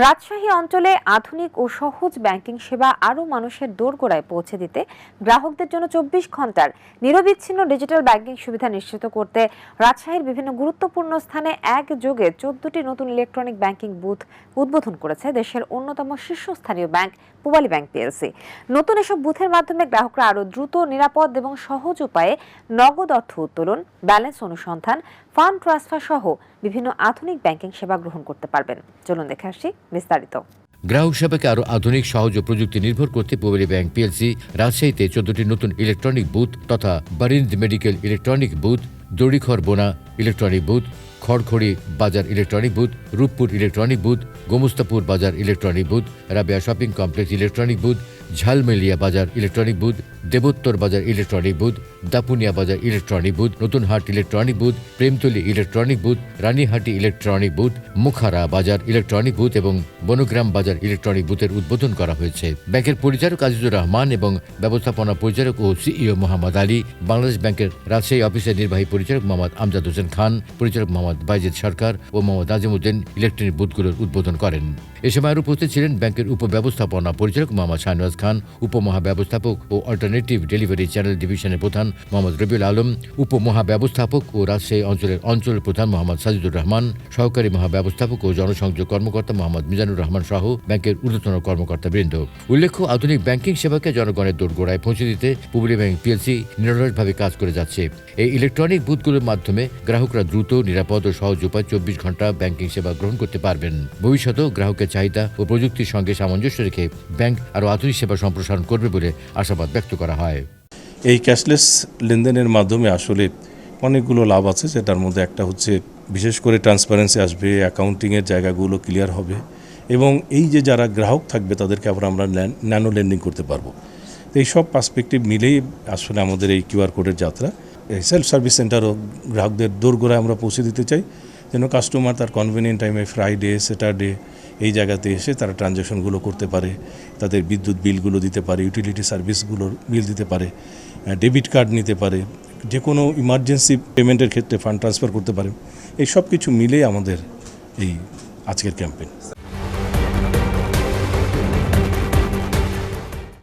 রাজশাহী অঞ্চলে আধুনিক ও সহজ ব্যাংকিং সেবা আরও মানুষের দোরগোড়ায় পৌঁছে দিতে গ্রাহকদের জন্য ২৪ ঘন্টার নিরবিচ্ছিন্ন ডিজিটাল ব্যাংকিং সুবিধা নিশ্চিত করতে রাজশাহীর বিভিন্ন গুরুত্বপূর্ণ স্থানে একযোগে ১৪টি নতুন ইলেকট্রনিক ব্যাংকিং বুথ উদ্বোধন করেছে দেশের অন্যতম শীর্ষস্থানীয় ব্যাংক পূবালী ব্যাংক পিএলসি। নতুন এসব বুথের মাধ্যমে গ্রাহকরা আরও দ্রুত, নিরাপদ এবং সহজ উপায়ে নগদ অর্থ উত্তোলন, ব্যালেন্স অনুসন্ধান, ফান্ড ট্রান্সফার সহ বিভিন্ন আধুনিক ব্যাংকিং সেবা গ্রহণ করতে পারবেন। চলুন দেখে আসি বিস্তারিত। গ্রাহক সেবাকে আরও আধুনিক, সহজ ও প্রযুক্তি নির্ভর করতে পূবালী ব্যাংক পিএলসি রাজশাহীতে ১৪টি নতুন ইলেকট্রনিক বুথ তথা Barind medical electronic booth, Darikhar Bona electronic booth, Kharkhari বাজার electronic booth, Ruppur electronic booth, Gomostapur বাজার electronic booth, Rabeya shopping complex electronic booth, Jhalmelia বাজার ইলেকট্রনিক বুথ, দেবোত্তর বাজার ইলেকট্রনিক বুথ, দাপুনিয়া বাজার electronic booth, Natunhat electronic booth, Premtali electronic booth, Ranihati electronic booth, Mukhara বাজার electronic booth এবং বনগ্রাম বাজার electronic বুথের উদ্বোধন করা হয়েছে। ব্যাংকের পরিচালক আজিজুর রহমান এবং ব্যবস্থাপনা পরিচালক ও সিইও মোহাম্মদ আলী, বাংলাদেশ ব্যাংকের রাজশাহী অফিসের নির্বাহী পরিচালক মোহাম্মদ আমজাদ হোসেন খান, পরিচালক মোহাম্মদ বাইজিদ সরকার ও মোহাম্মদ নাজিমউদ্দিন ইলেকট্রনিক বুথগুলোর উদ্বোধন করেন। এ সময় আরও উপস্থিত ছিলেন ব্যাংকের উপব্যবস্থাপনা পরিচালক মোহাম্মদ শাহনওয়াজ খান, উপমহাব্যবস্থাপক ও অল্টারনেটিভ ডেলিভারি চ্যানেল ডিভিশনের প্রধান মোহাম্মদ রবিউল আলম, উপমহাব্যবস্থাপক ও রাজশাহী অঞ্চলের অঞ্চল প্রধান মোহাম্মদ সাজিদুর রহমান, সহকারী মহাব্যবস্থাপক ও জনসংযোগ কর্মকর্তা মোহাম্মদ মিজানুর রহমান সহ ব্যাংকের ঊর্ধ্বতন কর্মকর্তাবৃন্দ। উল্লেখ্য, আধুনিক ব্যাংকিং সেবাকে জনগণের দোরগোড়ায় পৌঁছে দিতে পূবালী ব্যাংক পিএলসি নিরলসভাবে কাজ করে যাচ্ছে। এই ইলেকট্রনিক বুথগুলোর মাধ্যমে গ্রাহকরা দ্রুত, নিরাপদ ও সহজ উপায়ে ২৪ ঘন্টা ব্যাংকিং সেবা গ্রহণ করতে পারবেন। ভবিষ্যতেও গ্রাহকের চাহিদা ও প্রযুক্তির সঙ্গে সামঞ্জস্য রেখে ব্যাংক আরও আধুনিক সেবা সম্প্রসারণ করবে বলে আশাবাদ ব্যক্ত করা হয়। এই ক্যাশলেস লেনদেনের মাধ্যমে আসলে অনেকগুলো লাভ আছে, যেটার মধ্যে একটা হচ্ছে বিশেষ করে ট্রান্সপারেন্সি আসবে, অ্যাকাউন্টিংয়ের জায়গাগুলো ক্লিয়ার হবে এবং এই যে যারা গ্রাহক থাকবে তাদেরকে আবার আমরা ন্যানো লেন্ডিং করতে পারবো। তো এই সব পার্সপেক্টিভ মিলেই আসলে আমাদের এই কিউআর কোডের যাত্রা। এই সেলফ সার্ভিস সেন্টারও গ্রাহকদের দোরগোড়ায় আমরা পৌঁছে দিতে চাই, যেন কাস্টমার তার কনভিনিয়েন্ট টাইমে ফ্রাইডে, স্যাটারডে এই জায়গাতে এসে তারা ট্রানজ্যাকশনগুলো করতে পারে, তাদের বিদ্যুৎ বিলগুলো দিতে পারে, ইউটিলিটি সার্ভিসগুলোর বিল দিতে পারে, ডেবিট কার্ড নিতে পারে, যে কোনো ইমার্জেন্সি পেমেন্টের ক্ষেত্রে ফান্ড ট্রান্সফার করতে পারে। এই সব কিছু মিলে আমাদের এই আজকের ক্যাম্পেইন।